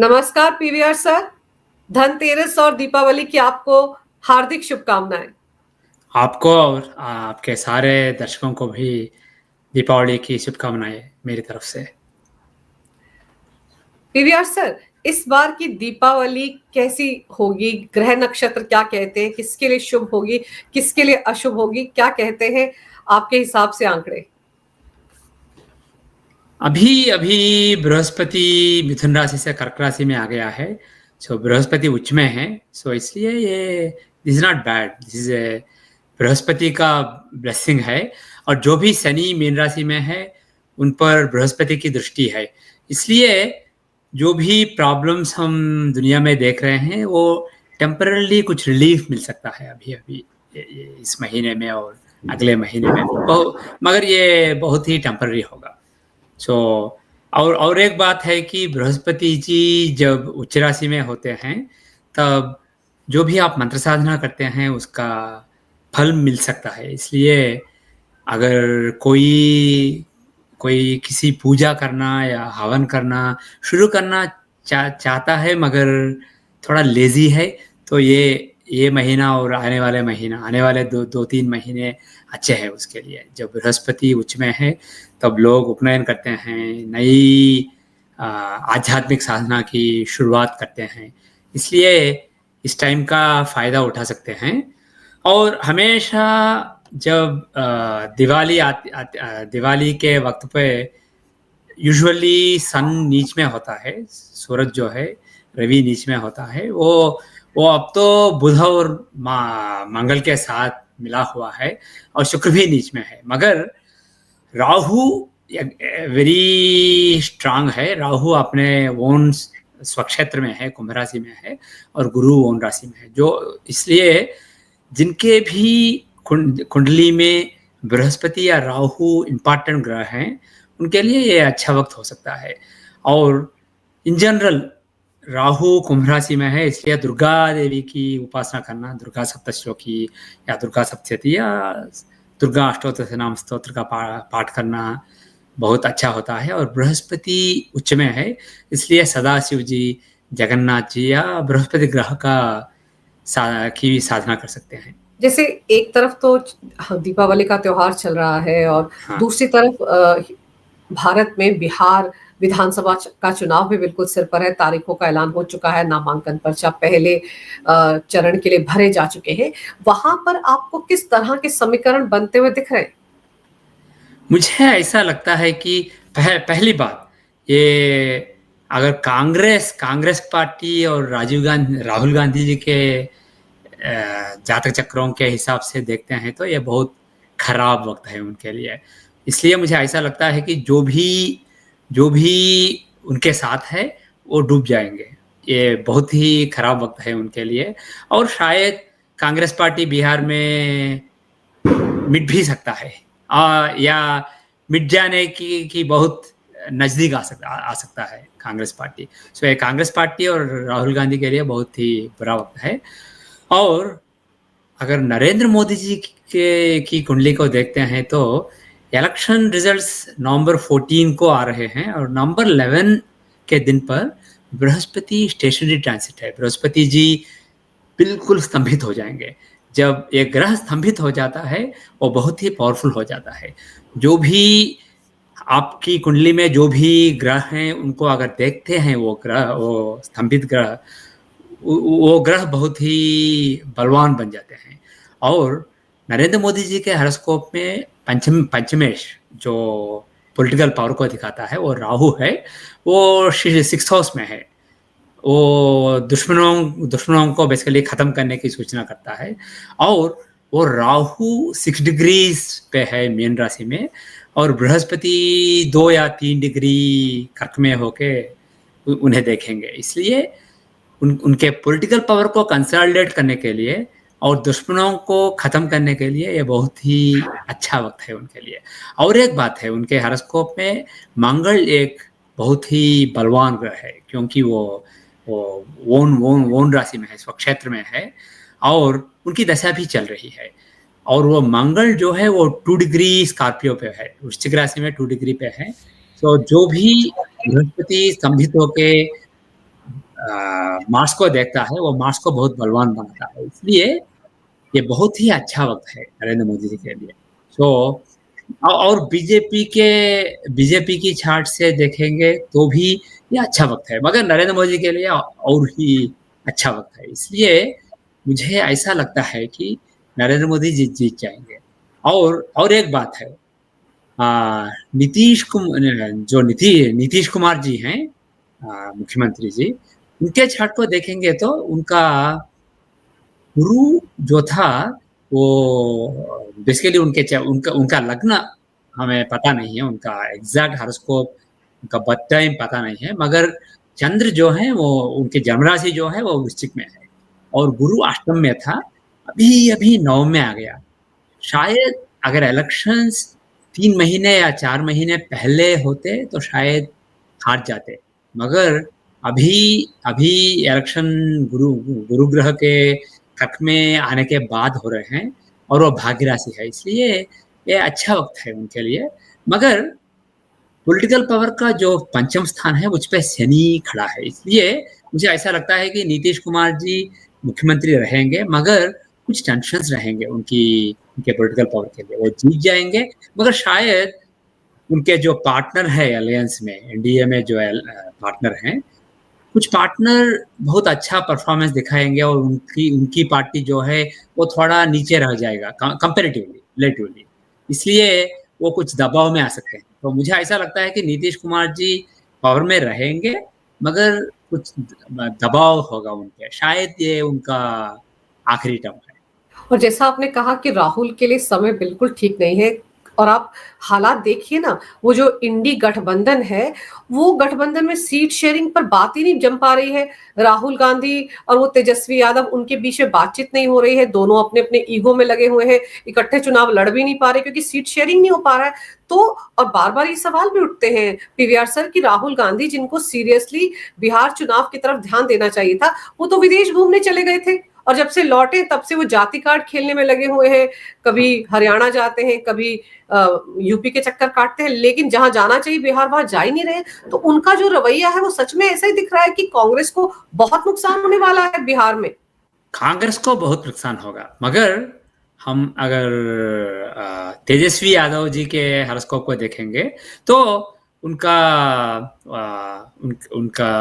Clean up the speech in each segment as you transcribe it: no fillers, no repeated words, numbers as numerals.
नमस्कार PVR sir. Dhanteras और दीपावली की आपको हार्दिक शुभकामनाएं। आपको और आपके सारे दर्शकों को भी दीपावली की शुभकामनाएं मेरी तरफ से। पीवीआर सर, इस बार की दीपावली कैसी होगी? ग्रह नक्षत्र क्या कहते हैं? किसके लिए शुभ होगी, किसके लिए अशुभ होगी? क्या कहते हैं आपके हिसाब से आंकड़े? अभी अभी बृहस्पति मिथुन राशि से कर्क राशि में आ गया है। सो बृहस्पति उच्च में है। सो इसलिए ये this is not bad, this is Brihaspati का ब्लेसिंग है। और जो भी शनि मीन राशि में है उन पर बृहस्पति की दृष्टि है। इसलिए जो भी प्रॉब्लम्स हम दुनिया में देख रहे हैं वो टेम्परली कुछ रिलीफ मिल सकता है अभी अभी इस महीने में और अगले महीने में। मगर ये बहुत ही टेम्पररी होगा। सो और एक बात है कि बृहस्पति जी जब उच्च राशि में होते हैं तब जो भी आप मंत्र साधना करते हैं उसका फल मिल सकता है। इसलिए अगर कोई कोई किसी पूजा करना या हवन करना शुरू करना चाहता है मगर थोड़ा लेजी है तो ये महीना और आने वाले दो तीन महीने अच्छे हैं उसके लिए। जब बृहस्पति उच्च में है तब लोग उपनयन करते हैं, नई आध्यात्मिक साधना की शुरुआत करते हैं। इसलिए इस टाइम का फ़ायदा उठा सकते हैं। और हमेशा जब दिवाली के वक्त पे यूजुअली सन नीच में होता है, सूरज जो है रवि नीच में होता है। वो अब तो बुध और मंगल के साथ मिला हुआ है और शुक्र भी नीच में है। मगर राहु वेरी स्ट्रांग है। राहु अपने ओन स्वक्षेत्र में है, कुंभ राशि में है, और गुरु ओन राशि में है। जो इसलिए जिनके भी कुंडली में बृहस्पति या राहु इम्पॉर्टेंट ग्रह हैं उनके लिए ये अच्छा वक्त हो सकता है। और इन जनरल राहु कुंभ राशि में है इसलिए दुर्गा देवी की उपासना करना, दुर्गा सप्तश्लोकी या दुर्गा सप्तशती या दुर्गा अष्टोत्तर नाम स्तोत्र का पाठ करना बहुत अच्छा होता है। और बृहस्पति उच्च में है इसलिए सदाशिव जी, जगन्नाथ जी या बृहस्पति ग्रह की साधना कर सकते हैं। जैसे एक तरफ तो दीपावली का त्योहार चल रहा है और दूसरी तरफ भारत में बिहार विधानसभा का चुनाव भी बिल्कुल सिर पर है। तारीखों का ऐलान हो चुका है, नामांकन पर्चा पहले चरण के लिए भरे जा चुके हैं। वहां पर आपको किस तरह के समीकरण बनते हुए दिख रहे हैं? मुझे ऐसा लगता है कि पहली बात, ये अगर कांग्रेस पार्टी और राहुल गांधी जी के जातक चक्रों के हिसाब से देखते हैं तो ये बहुत खराब वक्त है उनके लिए। इसलिए मुझे ऐसा लगता है कि जो भी उनके साथ है वो डूब जाएंगे। ये बहुत ही खराब वक्त है उनके लिए। और शायद कांग्रेस पार्टी बिहार में मिट भी सकता है या मिट जाने की बहुत नज़दीक आ सकता है कांग्रेस पार्टी। सो ये कांग्रेस पार्टी और राहुल गांधी के लिए बहुत ही बुरा वक्त है। और अगर नरेंद्र मोदी जी की कुंडली को देखते हैं तो इलेक्शन रिजल्ट्स नवंबर 14 को आ रहे हैं और नवंबर 11 के दिन पर बृहस्पति स्टेशनरी ट्रांसिट है। बृहस्पति जी बिल्कुल स्तंभित हो जाएंगे। जब एक ग्रह स्तंभित हो जाता है वो बहुत ही पावरफुल हो जाता है। जो भी आपकी कुंडली में जो भी ग्रह हैं उनको अगर देखते हैं वो स्तंभित ग्रह, वो ग्रह बहुत ही बलवान बन जाते हैं। और नरेंद्र मोदी जी के हॉरोस्कोप में पंचमेश जो पॉलिटिकल पावर को दिखाता है वो राहु है, वो 6th हाउस में है। वो दुश्मनों को बेसिकली ख़त्म करने की सूचना करता है। और वो राहु 6 डिग्री पे है मीन राशि में और बृहस्पति 2 या 3 डिग्री कर्क में होके उन्हें देखेंगे। इसलिए उनके पॉलिटिकल पावर को कंसोलिडेट करने के लिए और दुश्मनों को ख़त्म करने के लिए ये बहुत ही अच्छा वक्त है उनके लिए। और एक बात है, उनके हॉरोस्कोप में मंगल एक बहुत ही बलवान ग्रह है क्योंकि वो ओन राशि में है, स्वक्षेत्र में है और उनकी दशा भी चल रही है। और वो मंगल जो है वो 2 डिग्री स्कॉर्पियो पे है, वृश्चिक राशि में 2 डिग्री पे है। तो जो भी बृहस्पति स्तंभित होके मार्स को देखता है, वो मार्स को बहुत बलवान बनाता है। इसलिए ये बहुत ही अच्छा वक्त है नरेंद्र मोदी जी के लिए। सो और बीजेपी की छाट से देखेंगे तो भी ये अच्छा वक्त है, मगर नरेंद्र मोदी के लिए और ही अच्छा वक्त है। इसलिए मुझे ऐसा लगता है कि नरेंद्र मोदी जीत जाएंगे। और एक बात है, नीतीश कुमार जी हैं, मुख्यमंत्री जी, उनके छाट को देखेंगे तो उनका गुरु जो था वो बेसिकली उनका उनका लग्न हमें पता नहीं है, उनका एग्जैक्ट हॉरोस्कोप, उनका बर्थ टाइम पता नहीं है, मगर चंद्र जो है वो उनके जन्म राशि जो है वो वृश्चिक में है और गुरु अष्टम में था, अभी अभी नवम में आ गया। शायद अगर इलेक्शंस 3 महीने या 4 महीने पहले होते तो शायद हार जाते, मगर अभी अभी इलेक्शन गुरु ग्रह के कट में आने के बाद हो रहे हैं और वो भाग्य राशि है, इसलिए ये अच्छा वक्त है उनके लिए। मगर पॉलिटिकल पावर का जो पंचम स्थान है उस पे शनि खड़ा है, इसलिए मुझे ऐसा लगता है कि नीतीश कुमार जी मुख्यमंत्री रहेंगे, मगर कुछ टेंशन्स रहेंगे उनके पॉलिटिकल पावर के लिए। वो जीत जाएंगे, मगर शायद उनके जो पार्टनर है अलायंस में, एनडीए में जो पार्टनर हैं, कुछ पार्टनर बहुत अच्छा परफॉर्मेंस दिखाएंगे और उनकी पार्टी जो है वो थोड़ा नीचे रह जाएगा कंपैरेटिवली, रिलेटिवली, इसलिए वो कुछ दबाव में आ सकते हैं। तो मुझे ऐसा लगता है कि नीतीश कुमार जी पावर में रहेंगे, मगर कुछ दबाव होगा उनके, शायद ये उनका आखिरी टर्म है। और जैसा आपने कहा कि राहुल के लिए समय बिल्कुल ठीक नहीं है, और आप हालात देखिए ना, वो जो इंडी गठबंधन है, वो गठबंधन में सीट शेयरिंग पर बात ही नहीं जम पा रही है। राहुल गांधी और वो तेजस्वी यादव, उनके बीच में बातचीत नहीं हो रही है, दोनों अपने अपने ईगो में लगे हुए हैं, इकट्ठे चुनाव लड़ भी नहीं पा रहे क्योंकि सीट शेयरिंग नहीं हो पा रहा है। तो और बार बार ये सवाल भी उठते हैं पीवीआर सर कि राहुल गांधी, जिनको सीरियसली बिहार चुनाव की तरफ ध्यान देना चाहिए था, वो तो विदेश घूमने चले गए थे, और जब से लौटे तब से वो जाति कार्ड खेलने में लगे हुए हैं। कभी हरियाणा जाते हैं, कभी यूपी के चक्कर काटते हैं, लेकिन जहां जाना चाहिए बिहार वहां जा ही नहीं रहे। तो उनका जो रवैया है वो सच में ऐसा ही दिख रहा है कि कांग्रेस को बहुत नुकसान होने वाला है बिहार में। कांग्रेस को बहुत नुकसान होगा, मगर हम अगर तेजस्वी यादव जी के हॉरोस्कोप को देखेंगे तो उनका उनका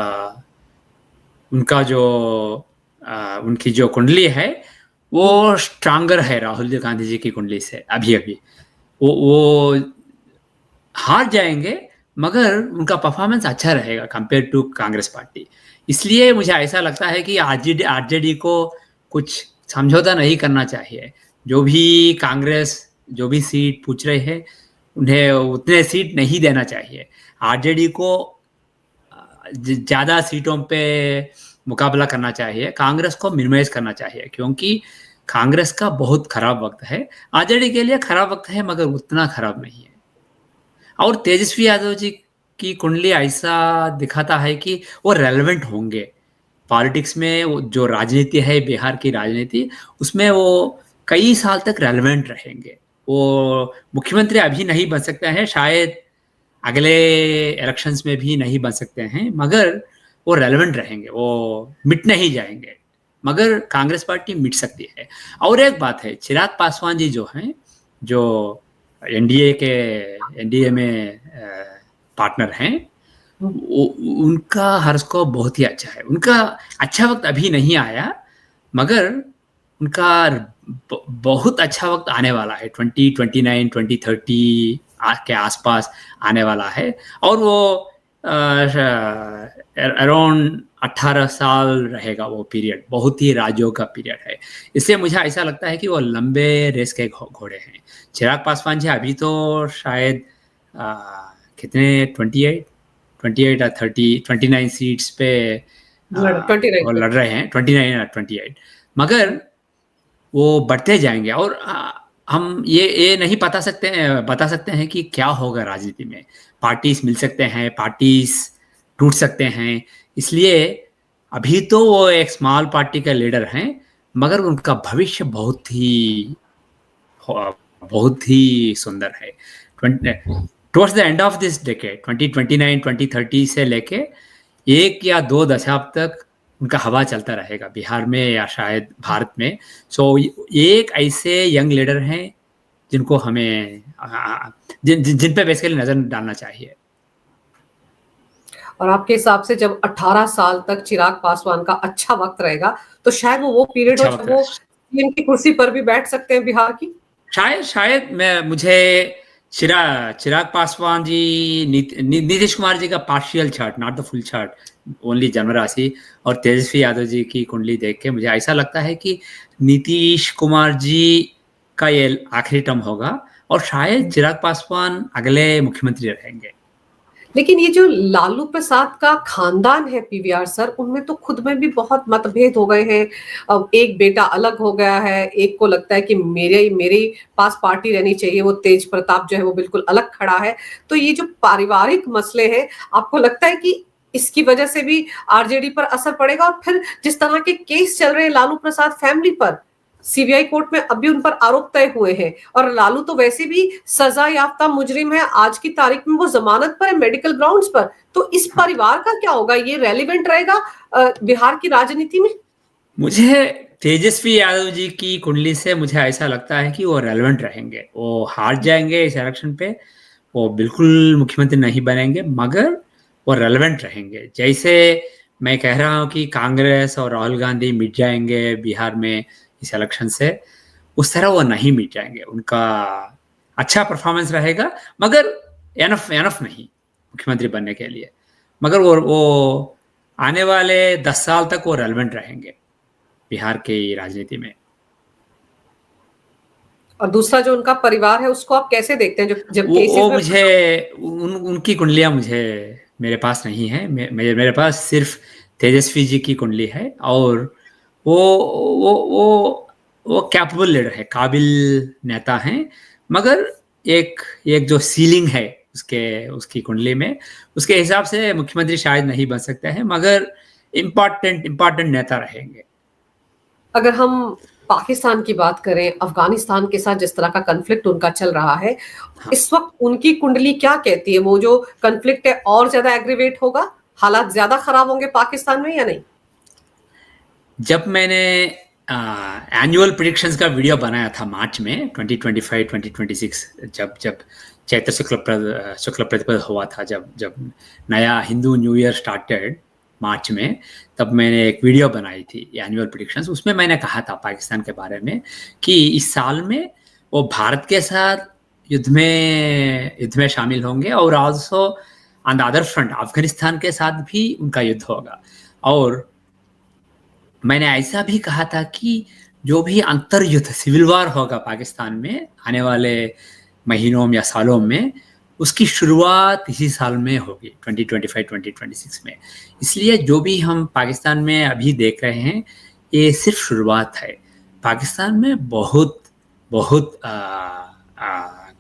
उनका जो उनकी जो कुंडली है वो स्ट्रांगर है राहुल गांधी जी की कुंडली से। अभी वो हार जाएंगे, मगर उनका परफॉर्मेंस अच्छा रहेगा कंपेयर टू कांग्रेस पार्टी। इसलिए मुझे ऐसा लगता है कि आरजेडी को कुछ समझौता नहीं करना चाहिए। जो भी कांग्रेस जो भी सीट पूछ रहे हैं, उन्हें उतने सीट नहीं देना चाहिए। आरजेडी को ज़्यादा सीटों पे मुकाबला करना चाहिए, कांग्रेस को मिनिमाइज करना चाहिए, क्योंकि कांग्रेस का बहुत खराब वक्त है। आरजेडी के लिए खराब वक्त है, मगर उतना खराब नहीं है। और तेजस्वी यादव जी की कुंडली ऐसा दिखाता है कि वो रेलेवेंट होंगे पॉलिटिक्स में। जो राजनीति है बिहार की राजनीति, उसमें वो कई साल तक रेलेवेंट रहेंगे। वो मुख्यमंत्री अभी नहीं बन सकते हैं, शायद अगले इलेक्शंस में भी नहीं बन सकते हैं, मगर वो रेलेवेंट रहेंगे, वो मिट नहीं जाएंगे। मगर कांग्रेस पार्टी मिट सकती है। और एक बात है, चिराग पासवान जी जो हैं, जो एनडीए में पार्टनर हैं, उनका हॉरोस्कोप बहुत ही अच्छा है। उनका अच्छा वक्त अभी नहीं आया, मगर उनका बहुत अच्छा वक्त आने वाला है। 2029 2030 के आसपास आने वाला है, और वो अराउंड 18 साल रहेगा वो पीरियड। बहुत ही राजयोग का पीरियड है, इसलिए मुझे ऐसा लगता है कि वो लंबे रेस के घोड़े हैं। चिराग पासवान जी अभी तो शायद कितने 28 या 29 सीट्स पे वो लड़ रहे हैं, 29 या 28, मगर वो बढ़ते जाएंगे। और हम ये नहीं बता सकते हैं कि क्या होगा राजनीति में। पार्टीज मिल सकते हैं, पार्टीज टूट सकते हैं, इसलिए अभी तो वो एक स्मॉल पार्टी के लीडर हैं, मगर उनका भविष्य बहुत ही सुंदर है। Towards the end of this decade 2029 2030 से लेके 1 या 2 दशक तक उनका हवा चलता रहेगा बिहार में या शायद भारत में। सो एक ऐसे यंग लीडर हैं जिनको हमें जिन पे बेसिकली नजर डालना चाहिए। और आपके हिसाब से जब 18 साल तक चिराग पासवान का अच्छा वक्त रहेगा तो शायद वो पीरियड हो अच्छा जब वक्त वो रहे। सीएम की कुर्सी पर भी बैठ सकते हैं बिहार की। शायद मुझे चिराग पासवान जी, नीतीश कुमार जी का partial chart, not the full chart, only जन्म राशि और तेजस्वी यादव जी की कुंडली देख के मुझे ऐसा लगता है कि नीतीश कुमार जी का ये आखिरी टर्म होगा और शायद चिराग पासवान अगले मुख्यमंत्री रहेंगे। लेकिन ये जो लालू प्रसाद का खानदान है पीवीआर सर, उनमें तो खुद में भी बहुत मतभेद हो गए हैं। अब एक बेटा अलग हो गया है, एक को लगता है कि मेरे पास पार्टी रहनी चाहिए, वो तेज प्रताप जो है वो बिल्कुल अलग खड़ा है। तो ये जो पारिवारिक मसले हैं, आपको लगता है कि इसकी वजह से भी आरजेडी पर असर पड़ेगा? और फिर जिस तरह के केस चल रहे हैं लालू प्रसाद फैमिली पर, सीबीआई कोर्ट में अभी उन पर आरोप तय हुए हैं और लालू तो वैसे भी सजा याफ्ता मुजरिम है, आज की तारीख में वो जमानत पर है मेडिकल ग्राउंड्स पर। तो इस परिवार का क्या होगा? ये रेलिवेंट रहेगा बिहार की राजनीति में? मुझे तेजस्वी यादव जी की कुंडली से मुझे ऐसा लगता है कि वो रेलेवेंट रहेंगे। वो हार जाएंगे इस इलेक्शन पे, वो बिल्कुल मुख्यमंत्री नहीं बनेंगे, मगर वो रेलेवेंट रहेंगे। जैसे मैं कह रहा हूँ कि कांग्रेस और राहुल गांधी मिट जाएंगे बिहार में इस इलेक्शन से, उस तरह वो नहीं मिट जाएंगे। उनका अच्छा परफॉर्मेंस रहेगा, मगर एनफ नहीं मुख्यमंत्री बनने के लिए। मगर वो आने वाले 10 साल तक वो रेलेवेंट रहेंगे बिहार की राजनीति में। और दूसरा जो उनका परिवार है उसको आप कैसे देखते हैं, जब केसेस वो में? मुझे उनकी कुंडलियां मुझे मेरे पास नहीं है। मेरे पास सिर्फ तेजस्वी जी की कुंडली है और वो वो वो वो कैपेबल लीडर है, काबिल नेता हैं। मगर एक एक जो सीलिंग है उसकी कुंडली में, उसके हिसाब से मुख्यमंत्री शायद नहीं बन सकते हैं, मगर इम्पोर्टेंट नेता रहेंगे। अगर हम पाकिस्तान की बात करें, अफगानिस्तान के साथ जिस तरह का कन्फ्लिक्ट उनका चल रहा है, हाँ। इस वक्त उनकी कुंडली क्या कहती है? वो जो कन्फ्लिक्ट है और ज्यादा एग्रीवेट होगा, हालात ज्यादा खराब होंगे पाकिस्तान में या नहीं? जब मैंने एनुअल प्रिडिक्शंस का वीडियो बनाया था मार्च में 2025-2026, जब जब चैत्र शुक्ल प्रतिपद हुआ था, जब नया हिंदू न्यू ईयर स्टार्टेड मार्च में, तब मैंने एक वीडियो बनाई थी एनुअल प्रिडिक्शंस। उसमें मैंने कहा था पाकिस्तान के बारे में कि इस साल में वो भारत के साथ युद्ध में शामिल होंगे और also on the other front Afghanistan के साथ भी उनका युद्ध होगा। और मैंने ऐसा भी कहा था कि जो भी अंतर युद्ध सिविल वार होगा पाकिस्तान में आने वाले महीनों या सालों में, उसकी शुरुआत इसी साल में होगी 2025-2026 में। इसलिए जो भी हम पाकिस्तान में अभी देख रहे हैं ये सिर्फ शुरुआत है। पाकिस्तान में बहुत बहुत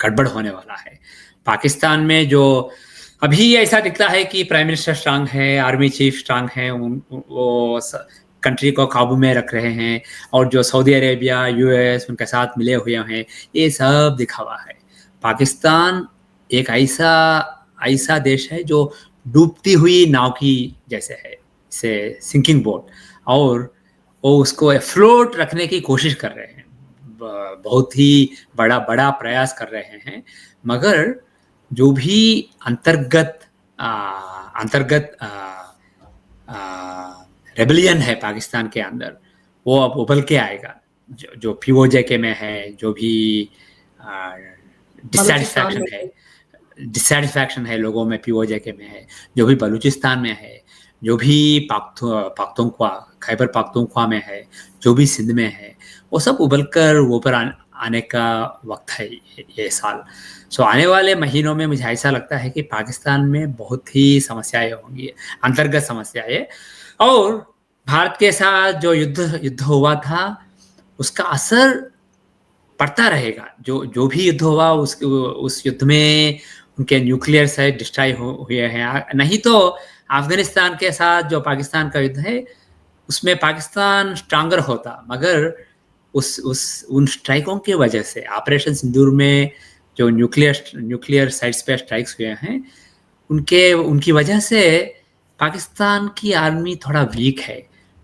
गड़बड़ होने वाला है। पाकिस्तान में जो अभी ऐसा दिखता है कि प्राइम मिनिस्टर स्ट्रांग है, आर्मी चीफ स्ट्रांग है, वो कंट्री को काबू में रख रहे हैं, और जो सऊदी अरेबिया यूएस उनके साथ मिले हुए हैं, ये सब दिखावा है। पाकिस्तान एक ऐसा देश है जो डूबती हुई नाव की जैसे है, इसे सिंकिंग बोट, और वो उसको एफ्लोट रखने की कोशिश कर रहे हैं, बहुत ही बड़ा प्रयास कर रहे हैं। मगर जो भी अंतर्गत रेबेलियन है पाकिस्तान के अंदर, वो अब उभल के आएगा। जो पीओजे में है, जो भी डिससेटिस्फैक्शन है लोगों में पीओजे में है, जो भी बलूचिस्तान में है, जो भी पाख्तूनख्वा खैबर पाख्तूनख्वा में है, जो भी सिंध में है, वो सब उबल कर ऊपर आने का वक्त है ये साल। सो आने वाले महीनों में मुझे ऐसा लगता है कि पाकिस्तान में बहुत ही समस्याएं होंगी, अंतर्गत समस्याएं। और भारत के साथ जो युद्ध हुआ था उसका असर पड़ता रहेगा। जो भी युद्ध हुआ उस युद्ध में उनके न्यूक्लियर साइट डिस्ट्रॉय हुए हैं। नहीं तो अफगानिस्तान के साथ जो पाकिस्तान का युद्ध है उसमें पाकिस्तान स्ट्रांगर होता, मगर उन स्ट्राइकों की वजह से, ऑपरेशन सिंदूर में जो न्यूक्लियर साइट्स पे स्ट्राइक्स हुए हैं, उनकी वजह से पाकिस्तान की आर्मी थोड़ा वीक है।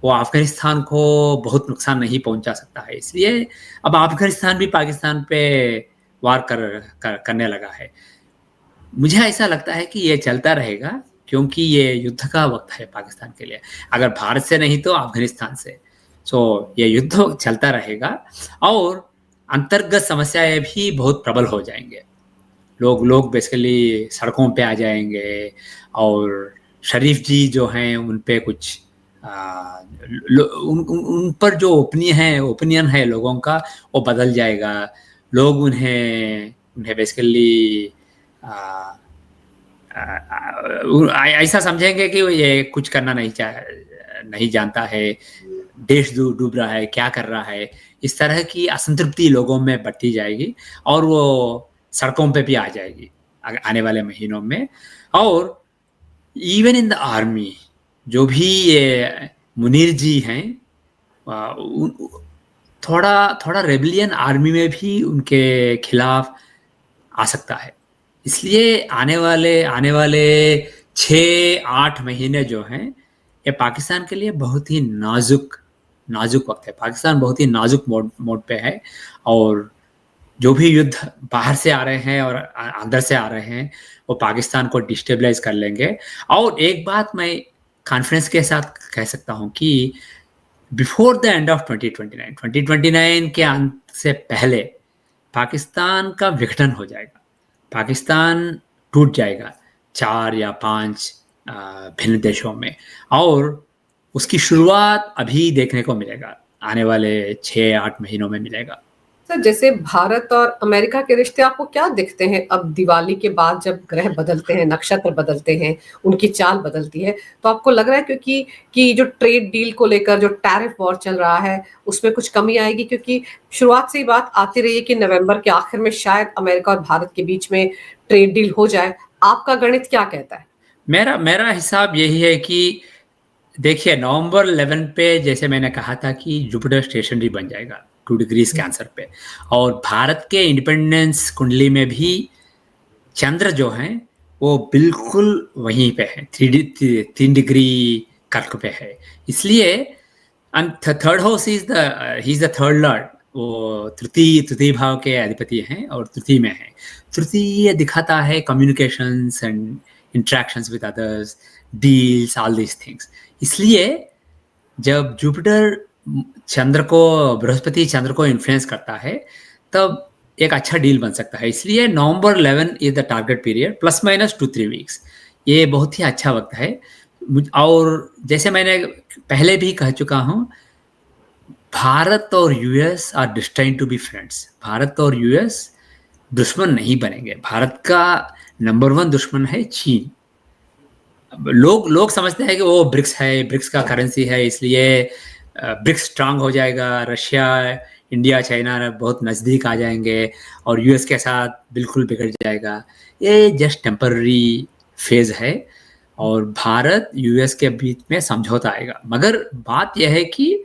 वो अफ़गानिस्तान को बहुत नुकसान नहीं पहुंचा सकता है। इसलिए अब अफ़गानिस्तान भी पाकिस्तान पे वार करने लगा है। मुझे ऐसा लगता है कि ये चलता रहेगा, क्योंकि ये युद्ध का वक्त है पाकिस्तान के लिए, अगर भारत से नहीं तो अफ़गानिस्तान से। सो ये युद्ध चलता रहेगा और अंतर्गत समस्याएं भी बहुत प्रबल हो जाएंगे। लोग लोग बेसिकली सड़कों पे आ जाएंगे और शरीफ जी जो हैं उन पे कुछ उन पर जो ओपिनियन है लोगों का, वो बदल जाएगा। लोग उन्हें उन्हें बेसिकली ऐसा समझेंगे कि ये कुछ करना नहीं जानता है, देश डूब रहा है, क्या कर रहा है। इस तरह की असंतृप्ति लोगों में बढ़ती जाएगी और वो सड़कों पे भी आ जाएगी आने वाले महीनों में। और इवन इन द आर्मी जो भी ये मुनीर जी हैं, थोड़ा रेबेलियन आर्मी में भी उनके खिलाफ आ सकता है। इसलिए आने वाले 6-8 महीने जो हैं, ये पाकिस्तान के लिए बहुत ही नाजुक वक्त है। पाकिस्तान बहुत ही नाजुक मोड पे है और जो भी युद्ध बाहर से आ रहे हैं और अंदर से आ रहे हैं, वो पाकिस्तान को डिस्टेबलाइज कर लेंगे। और एक बात मैं कॉन्फिडेंस के साथ कह सकता हूं कि बिफोर द एंड ऑफ 2029 के अंत से पहले पाकिस्तान का विघटन हो जाएगा। पाकिस्तान टूट जाएगा 4 या 5 भिन्न देशों में, और उसकी शुरुआत अभी देखने को मिलेगा, आने वाले 6-8 महीनों में मिलेगा। सर, जैसे भारत और अमेरिका के रिश्ते आपको क्या दिखते हैं अब दिवाली के बाद, जब ग्रह बदलते हैं, नक्षत्र बदलते हैं, उनकी चाल बदलती है, तो आपको लग रहा है क्योंकि कि जो ट्रेड डील को लेकर जो टैरिफ वॉर चल रहा है उसमें कुछ कमी आएगी? क्योंकि शुरुआत से ही बात आती रही है कि नवंबर के आखिर में शायद अमेरिका और भारत के बीच में ट्रेड डील हो जाए। आपका गणित क्या कहता है? मेरा हिसाब यही है कि देखिए, नवंबर 11 पे जैसे मैंने कहा था कि जुपिटर स्टेशनरी बन जाएगा 2 डिग्रीज कैंसर पे, और भारत के इंडिपेंडेंस कुंडली में भी चंद्र जो है वो बिल्कुल वहीं पे है, 3 डिग्री कर्क पे है। इसलिए third house he is the third Lord, वो तृतीय भाव के अधिपति हैं और तृतीय में है। तृतीय दिखाता है communications and interactions with others, deals, all these things. इसलिए जब जुपिटर बृहस्पति चंद्र को इन्फ्लुएंस करता है, तब एक अच्छा डील बन सकता है। इसलिए नवंबर 11 is the target period, +-2-3 weeks. ये बहुत ही अच्छा वक्त है। और जैसे मैंने पहले भी कह चुका हूं, भारत और US are destined to be friends. Bharat और यूएस दुश्मन नहीं बनेंगे। भारत का नंबर 1 दुश्मन है चीन। लोग समझते हैं कि वो ब्रिक्स है, ब्रिक्स का करेंसी है, इसलिए ब्रिक्स स्ट्रांग हो जाएगा, रशिया, इंडिया, चाइना बहुत नज़दीक आ जाएंगे और यूएस के साथ बिल्कुल बिगड़ जाएगा। ये जस्ट टेम्पररी फेज है और भारत यूएस के बीच में समझौता आएगा। मगर बात यह है कि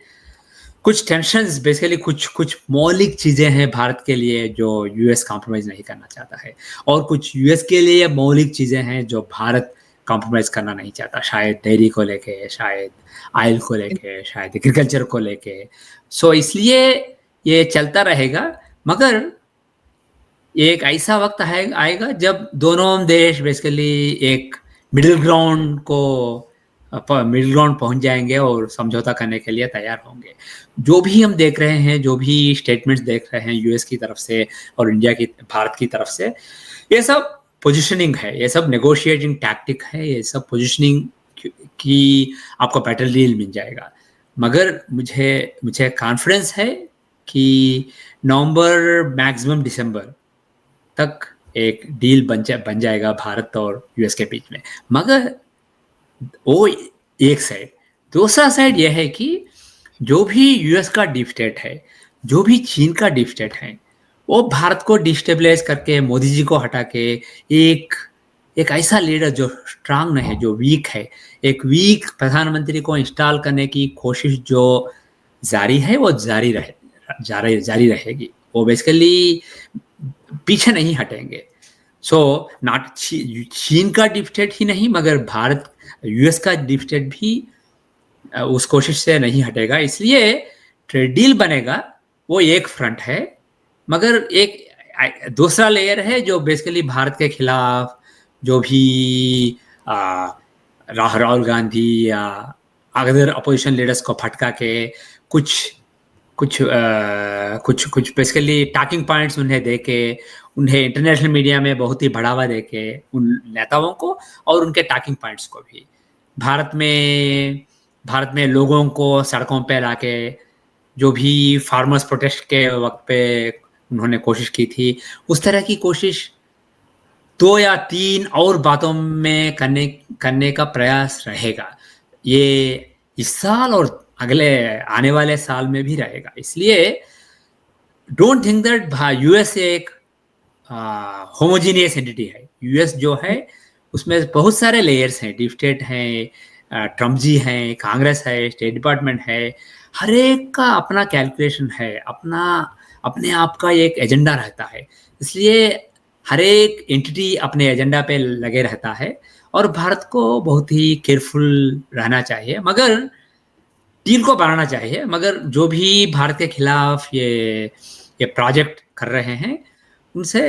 कुछ टेंशन्स, बेसिकली कुछ मौलिक चीज़ें हैं भारत के लिए जो यूएस कॉम्प्रोमाइज़ नहीं करना चाहता है, और कुछ यूएस के लिए मौलिक चीज़ें हैं जो भारत कॉम्प्रोमाइज करना नहीं चाहता। शायद डेयरी को लेके, शायद ऑयल को लेके, शायद एग्रीकल्चर को लेके। सो इसलिए ये चलता रहेगा। मगर एक ऐसा वक्त आएगा जब दोनों देश बेसिकली एक मिडिल ग्राउंड पहुंच जाएंगे और समझौता करने के लिए तैयार होंगे। जो भी हम देख रहे हैं, जो भी स्टेटमेंट्स देख रहे हैं यूएस की तरफ से और भारत की तरफ से, ये सब पोजिशनिंग है, ये सब नेगोशिएटिंग टैक्टिक है, ये सब पोजिशनिंग की आपको बेटर डील मिल जाएगा। मगर मुझे कॉन्फिडेंस है कि नवंबर मैक्सिमम दिसंबर तक एक डील बन जाएगा भारत और यूएस के बीच में। मगर वो एक साइड, दूसरा साइड यह है कि जो भी यूएस का डीप स्टेट है, जो भी चीन का डीप स्टेट है, वो भारत को डिस्टेबलाइज करके, मोदी जी को हटा के एक ऐसा लीडर जो स्ट्रांग नहीं है, जो वीक है, एक वीक प्रधानमंत्री को इंस्टॉल करने की कोशिश जो जारी है, वो जारी रहेगी। वो बेसिकली पीछे नहीं हटेंगे। सो नॉट चीन का डीप स्टेट ही नहीं, मगर भारत, यूएस का डीप स्टेट भी उस कोशिश से नहीं हटेगा। इसलिए ट्रेड डील बनेगा, वो एक फ्रंट है, मगर एक दूसरा लेयर है जो बेसिकली भारत के खिलाफ जो भी राहुल गांधी या अदर अपोजिशन लीडर्स को भटका के कुछ कुछ बेसिकली टॉकिंग पॉइंट्स उन्हें दे के, उन्हें इंटरनेशनल मीडिया में बहुत ही बढ़ावा दे के, उन नेताओं को और उनके टॉकिंग पॉइंट्स को भी भारत में लोगों को सड़कों पे लाके, जो भी फार्मर्स प्रोटेस्ट के वक्त पे उन्होंने कोशिश की थी, उस तरह की कोशिश 2 या 3 और बातों में करने का प्रयास रहेगा। ये इस साल और अगले आने वाले साल में भी रहेगा। इसलिए डोंट थिंक दैट यूएस एक होमोजीनियस एंटिटी है। यूएस जो है उसमें बहुत सारे लेयर्स हैं, डीप स्टेट हैं, ट्रम्प जी हैं, कांग्रेस है, स्टेट डिपार्टमेंट है, हर एक का अपना कैलकुलेशन है, अपने आप का एक एजेंडा रहता है। इसलिए हर एक एंटिटी अपने एजेंडा पे लगे रहता है और भारत को बहुत ही केयरफुल रहना चाहिए, मगर डील को बढ़ाना चाहिए। मगर जो भी भारत के खिलाफ ये प्रोजेक्ट कर रहे हैं, उनसे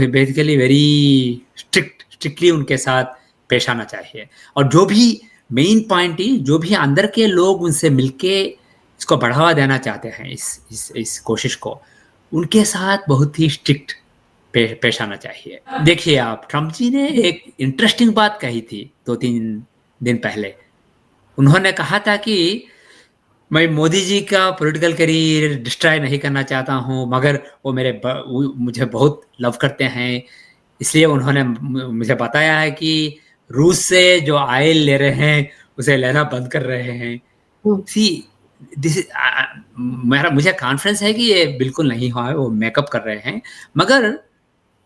बेसिकली वेरी स्ट्रिक्टली उनके साथ पेश आना चाहिए। और जो भी मेन पॉइंट ही, जो भी अंदर के लोग उनसे मिलके इसको बढ़ावा देना चाहते हैं, इस कोशिश को, उनके साथ बहुत ही स्ट्रिक्ट पेश आना चाहिए। देखिए आप, ट्रम्प जी ने एक इंटरेस्टिंग बात कही थी 2-3 दिन पहले। उन्होंने कहा था कि मैं मोदी जी का पॉलिटिकल करियर डिस्ट्रॉय नहीं करना चाहता हूं, मगर वो मुझे बहुत लव करते हैं। इसलिए उन्होंने मुझे बताया है कि रूस से जो ऑयल ले रहे हैं उसे लेना बंद कर रहे हैं। सी मुझे कॉन्फिडेंस है कि ये बिल्कुल नहीं हुआ है, वो मेकअप कर रहे हैं। मगर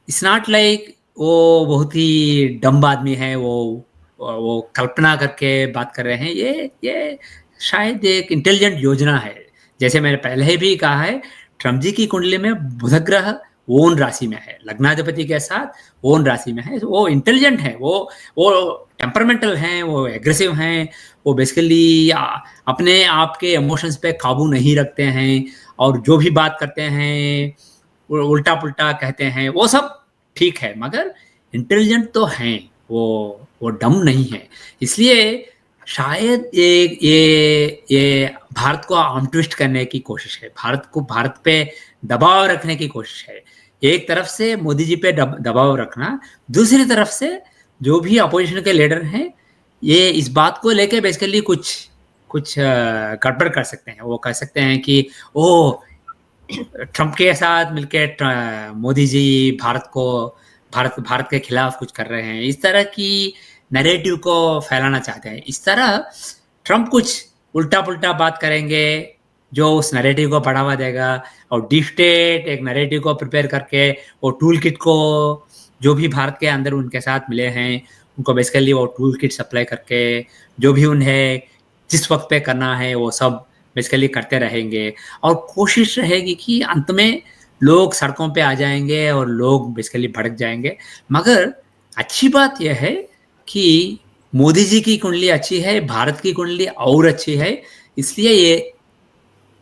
इट्स नॉट लाइक वो बहुत ही डम्ब आदमी है, वो कल्पना करके बात कर रहे हैं। ये शायद एक इंटेलिजेंट योजना है। जैसे मैंने पहले ही भी कहा है, ट्रम्प जी की कुंडली में बुध ग्रह ओन राशि में है, लग्नाधिपति के साथ ओन राशि में है। वो इंटेलिजेंट है, वो टेम्परामेंटल हैं, वो एग्रेसिव हैं, वो बेसिकली अपने आप के इमोशंस पे काबू नहीं रखते हैं, और जो भी बात करते हैं उल्टा पुल्टा कहते हैं। वो सब ठीक है, मगर इंटेलिजेंट तो हैं, वो डम नहीं है। इसलिए शायद ये भारत को आर्म ट्विस्ट करने की कोशिश है, भारत पे दबाव रखने की कोशिश है। एक तरफ से मोदी जी पे दबाव रखना, दूसरी तरफ से जो भी अपोजिशन के लीडर हैं, ये इस बात को लेके बेसिकली कुछ गड़बड़ कर सकते हैं। वो कह सकते हैं कि ट्रम्प के साथ मिलके मोदी जी भारत के खिलाफ कुछ कर रहे हैं, इस तरह की नैरेटिव को फैलाना चाहते हैं। इस तरह ट्रम्प कुछ उल्टा पुल्टा बात करेंगे जो उस नैरेटिव को बढ़ावा देगा, और डीप स्टेट एक नैरेटिव को प्रिपेयर करके वो टूल किट को, जो भी भारत के अंदर उनके साथ मिले हैं, उनको बेसिकली वो टूल किट सप्लाई करके जो भी उन्हें जिस वक्त पे करना है वो सब बेसिकली करते रहेंगे। और कोशिश रहेगी कि अंत में लोग सड़कों पे आ जाएंगे और लोग बेसिकली भड़क जाएंगे। मगर अच्छी बात यह है कि मोदी जी की कुंडली अच्छी है, भारत की कुंडली और अच्छी है, इसलिए ये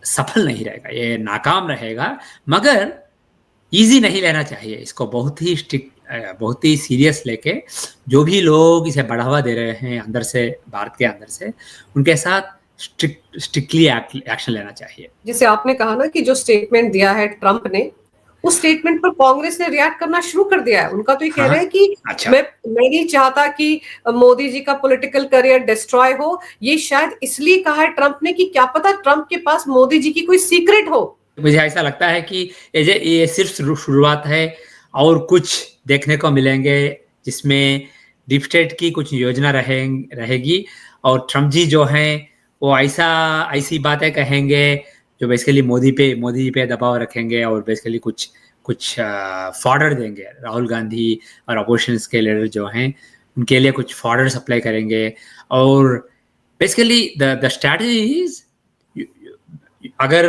सफल नहीं रहेगा, ये नाकाम रहेगा। मगर इजी नहीं लेना चाहिए इसको, बहुत ही स्ट्रिक्ट, बहुत ही सीरियस लेके जो भी लोग इसे बढ़ावा दे रहे हैं अंदर से, भारत के अंदर से, उनके साथ स्ट्रिक्टली एक्शन लेना चाहिए। जैसे आपने कहा ना कि जो स्टेटमेंट दिया है ट्रम्प ने, उस स्टेटमेंट पर कांग्रेस ने रिएक्ट करना शुरू कर दिया है। उनका तो ये कह रहे हैं कि अच्छा। मैं नहीं चाहता कि मोदी जी का पॉलिटिकल करियर डिस्ट्रॉय हो। ये शायद इसलिए कहा है ट्रम्प ने कि क्या पता ट्रम्प के पास मोदी जी की कोई सीक्रेट हो। मुझे ऐसा लगता है कि ये सिर्फ शुरुआत है, और कुछ देखने को मिलेंगे जिसमें डीप स्टेट की कुछ योजना रहेगी, और ट्रम्प जी जो हैं वो ऐसी बातें कहेंगे जो बेसिकली मोदी जी पे दबाव रखेंगे, और बेसिकली कुछ फॉर्डर देंगे। राहुल गांधी और अपोजिशन के लीडर जो हैं उनके लिए कुछ फॉर्डर सप्लाई करेंगे। और बेसिकली द स्ट्रैटेजी इज, अगर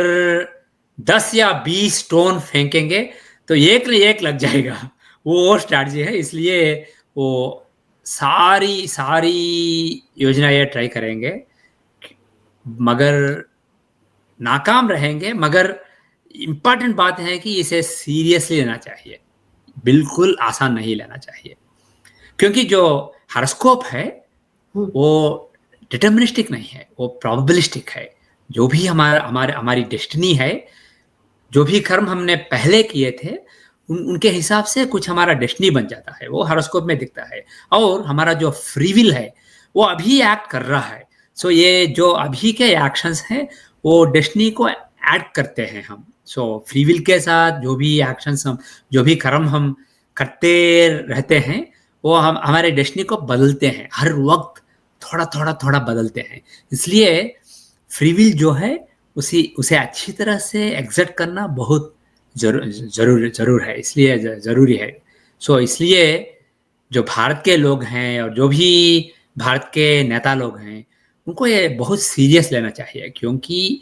10 या 20 स्टोन फेंकेंगे तो एक न एक लग जाएगा, वो स्ट्रैटेजी है। इसलिए वो सारी योजना ये ट्राई करेंगे मगर नाकाम रहेंगे, मगर इम्पॉर्टेंट बात है कि इसे सीरियसली लेना चाहिए, बिल्कुल आसान नहीं लेना चाहिए, क्योंकि जो हॉरोस्कोप है वो डिटर्मिनिस्टिक नहीं है, वो प्रोबेबिलिस्टिक है। जो भी हमारी डेस्टिनी है, जो भी कर्म हमने पहले किए थे उनके हिसाब से कुछ हमारा डेस्टिनी बन जाता है, वो हॉरोस्कोप में दिखता है। और हमारा जो फ्री विल है वो अभी एक्ट कर रहा है। सो ये जो अभी के एक्शंस हैं वो डेस्टिनी को ऐड करते हैं हम। सो फ्री विल के साथ जो भी एक्शंस हम, जो भी कर्म हम करते रहते हैं, वो हम हमारे डेस्टिनी को बदलते हैं, हर वक्त थोड़ा थोड़ा थोड़ा बदलते हैं। इसलिए फ्री विल जो है उसे अच्छी तरह से एग्जर्ट करना बहुत जरूर है, इसलिए जरूरी है। सो इसलिए जो भारत के लोग हैं और जो भी भारत के नेता लोग हैं, उनको ये बहुत सीरियस लेना चाहिए, क्योंकि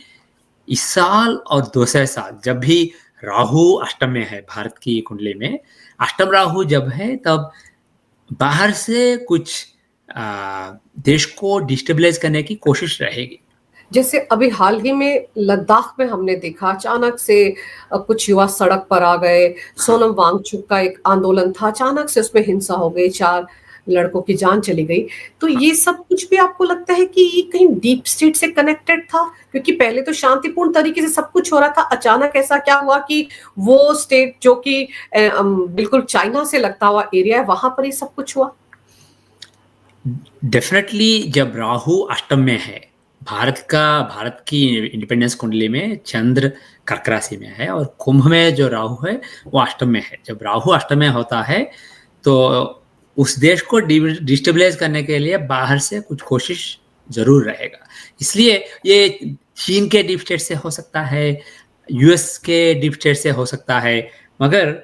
इस साल और दूसरे साल जब भी राहु अष्टम में है, भारत की कुंडली में अष्टम राहु जब है, तब बाहर से कुछ देश को डिस्टेबलाइज करने की कोशिश रहेगी। जैसे अभी हाल ही में लद्दाख में हमने देखा अचानक से कुछ युवा सड़क पर आ गए। सोनम वांगचुक का एक आंदोलन था, अचानक से उसमें हिंसा हो गई, 4 लड़कों की जान चली गई। तो ये सब कुछ भी आपको लगता है कि ये कहीं डीप स्टेट से कनेक्टेड था? क्योंकि पहले तो शांतिपूर्ण तरीके से सब कुछ हो रहा था, अचानक ऐसा क्या हुआ कि वो स्टेट जो कि बिल्कुल चाइना से लगता हुआ एरिया है, वहां पर ये सब कुछ हुआ? डेफिनेटली जब राहु अष्टम में है, भारत की इंडिपेंडेंस कुंडली में चंद्र कर्क राशि में है और कुंभ में जो राहु है वो अष्टम में है। जब राहु अष्टम में होता है तो उस देश को डिस्टेबलाइज करने के लिए बाहर से कुछ कोशिश जरूर रहेगा। इसलिए ये चीन के डीप स्टेट से हो सकता है, यूएस के डीप स्टेट से हो सकता है, मगर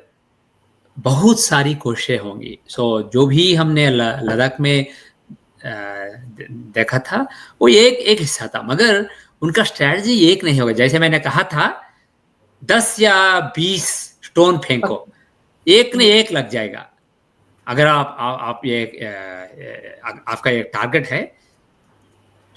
बहुत सारी कोशिशें होंगी। सो जो भी हमने लद्दाख में देखा था वो एक हिस्सा था, मगर उनका स्ट्रैटेजी एक नहीं होगा। जैसे मैंने कहा था 10 या 20 स्टोन फेंको, एक न एक लग जाएगा। अगर आप ये आपका एक टारगेट है,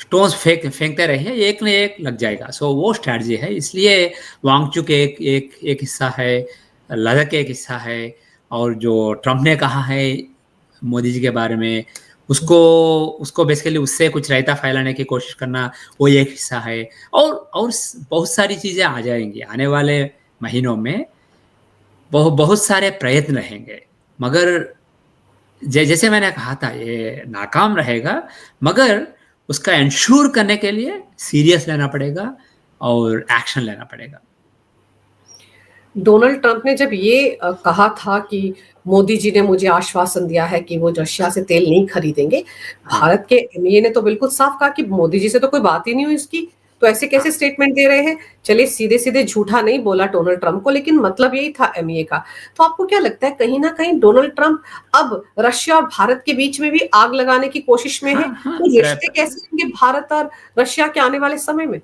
स्टोन्स फेंकते रहिए, एक न एक लग जाएगा। सो वो स्ट्रैटेजी है। इसलिए वांगचुक एक हिस्सा है, लद्दाख एक हिस्सा है, और जो ट्रम्प ने कहा है मोदी जी के बारे में, उसको बेसिकली उससे कुछ रायता फैलाने की कोशिश करना, वो एक हिस्सा है। और बहुत सारी चीजें आ जाएंगी आने वाले महीनों में, बहुत सारे प्रयत्न रहेंगे, मगर जैसे मैंने कहा था ये नाकाम रहेगा, मगर उसका इंश्योर करने के लिए सीरियस लेना पड़ेगा और एक्शन लेना पड़ेगा। डोनाल्ड ट्रंप ने जब ये कहा था कि मोदी जी ने मुझे आश्वासन दिया है कि वो रशिया से तेल नहीं खरीदेंगे, भारत के एमईए ने तो बिल्कुल साफ कहा कि मोदी जी से तो कोई बात ही नहीं हुई इसकी, तो ऐसे कैसे स्टेटमेंट दे रहे हैं? चलिए सीधे सीधे झूठा नहीं बोला डोनाल्ड ट्रंप को, लेकिन मतलब यही था एमईए का। तो आपको क्या लगता है कहीं ना कहीं डोनाल्ड ट्रंप अब रशिया और भारत के बीच में भी आग लगाने की कोशिश में है? तो रिश्ते कैसे होंगे भारत और रशिया के आने वाले समय में?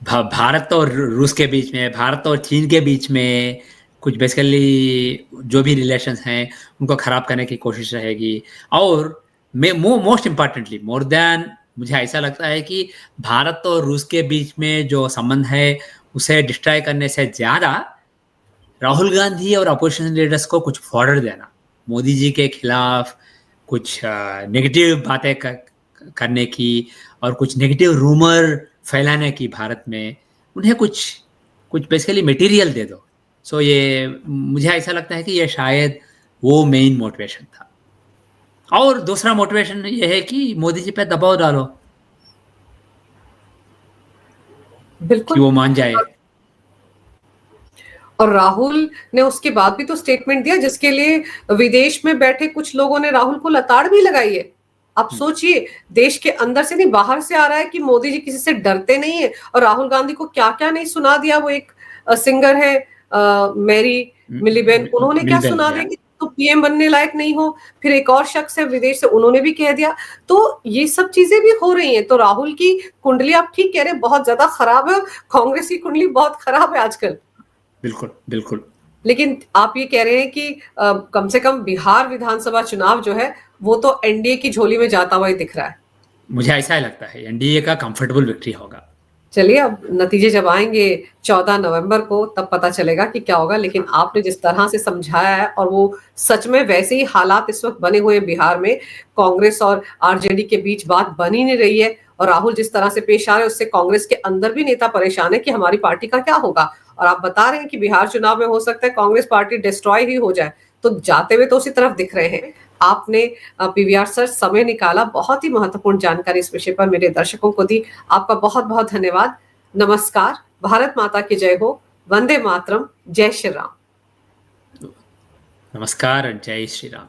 भारत और रूस के बीच में, भारत और चीन के बीच में कुछ बेसिकली जो भी रिलेशंस हैं उनको खराब करने की कोशिश रहेगी। और मोस्ट इम्पॉर्टेंटली, मोर देन, मुझे ऐसा लगता है कि भारत और रूस के बीच में जो संबंध है उसे डिस्ट्रॉय करने से ज़्यादा राहुल गांधी और अपोजिशन लीडर्स को कुछ फॉर्डर देना, मोदी जी के खिलाफ कुछ नेगेटिव बातें करने की और कुछ नेगेटिव रूमर फैलाने की भारत में, उन्हें कुछ बेसिकली मटेरियल दे दो। सो ये मुझे ऐसा लगता है कि ये शायद वो मेन मोटिवेशन था। और दूसरा मोटिवेशन ये है कि मोदी जी पे दबाव डालो, बिल्कुल, कि वो मान जाए। और राहुल ने उसके बाद भी तो स्टेटमेंट दिया जिसके लिए विदेश में बैठे कुछ लोगों ने राहुल को लताड़ भी लगाई है। आप सोचिए, देश के अंदर से नहीं बाहर से आ रहा है कि मोदी जी किसी से डरते नहीं है, और राहुल गांधी को क्या क्या नहीं सुना दिया। वो एक सिंगर है मैरी मिलीबेन, उन्होंने क्या सुना दिया कि तो पीएम बनने लायक नहीं हो। फिर एक और शख्स है विदेश से, उन्होंने भी कह दिया। तो ये सब चीजें भी हो रही हैं। तो राहुल की कुंडली, आप ठीक कह रहे हैं, बहुत ज्यादा खराब है। कांग्रेस की कुंडली बहुत खराब है आजकल। बिल्कुल बिल्कुल। लेकिन आप ये कह रहे हैं कि कम से कम बिहार विधानसभा चुनाव जो है वो तो एनडीए की झोली में जाता हुआ ही दिख रहा है। मुझे ऐसा ही लगता है एनडीए का कंफर्टेबल विक्ट्री होगा। चलिए, अब नतीजे जब आएँगे 14 नवंबर को तब पता चलेगा कि क्या होगा, लेकिन आपने जिस तरह से समझाया है और वो सच में वैसे ही हालात इस वक़्त बने हुए हैं बिहार में, कांग्रेस और आरजेडी के बीच बात बन ही नहीं रही है और राहुल जिस तरह से पेश आ रहे हैं उससे कांग्रेस के अंदर भी नेता परेशान है कि हमारी पार्टी का क्या होगा? और आप बता रहे हैं कि बिहार चुनाव में हो सकता है कांग्रेस पार्टी डिस्ट्रॉय ही हो जाए, तो जाते हुए तो उसी तरफ दिख रहे हैं। आपने पीवीआर सर समय निकाला, बहुत ही महत्वपूर्ण जानकारी इस विषय पर मेरे दर्शकों को दी। आपका बहुत-बहुत धन्यवाद। नमस्कार, भारत माता की जय हो, वंदे मातरम, जय श्री राम। नमस्कार और जय श्री राम।